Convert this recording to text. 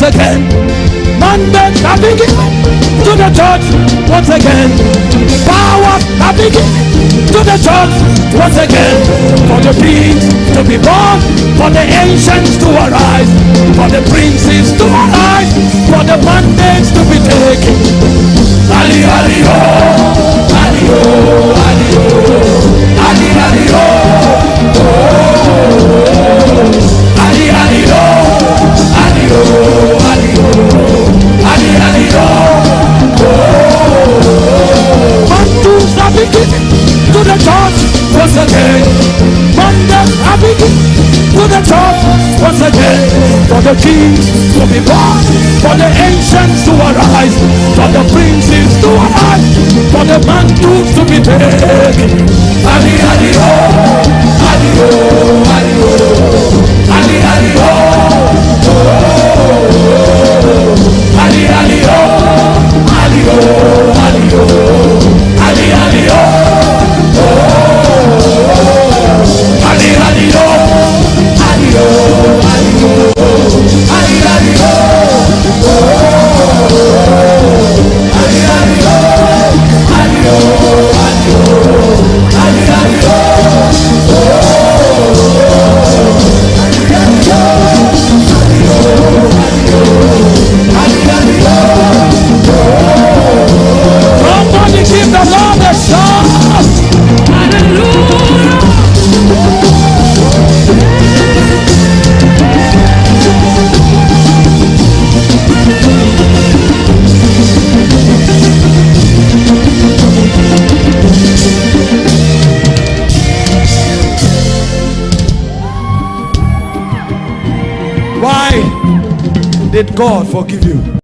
once again. Mandates are being given to the church once again. Powers are being given to the church once again. For the kings to be born, for the ancients to arise, for the princes to arise, for the mandates to be taken. Ali, Ali, oh, Ali, oh, Ali, oh, Ali, Ali, oh, oh, Ali, Ali, oh, Ali, oh, Ali, oh, Ali, Ali, oh, oh. Mantles are beginning to the church once again. Mandates are beginning to the church once again. For the kings to be born, for the ancients to arise, for the princes to arise, for the mantles to be taken. Ali, Ali, oh, Ali, oh, Ali, oh, Ali, Ali, oh, oh, Ali, Ali, oh, Ali, oh, Ali, oh, Ali, Ali, oh, oh, Ali, Ali, oh, Ali, oh, Ali, oh, Ali, Ali, oh, oh, Ali, Ali, oh, Ali, oh, Ali, oh, Ali, Ali, somebody give the Lord a shout. Hallelujah. Why did God forgive you?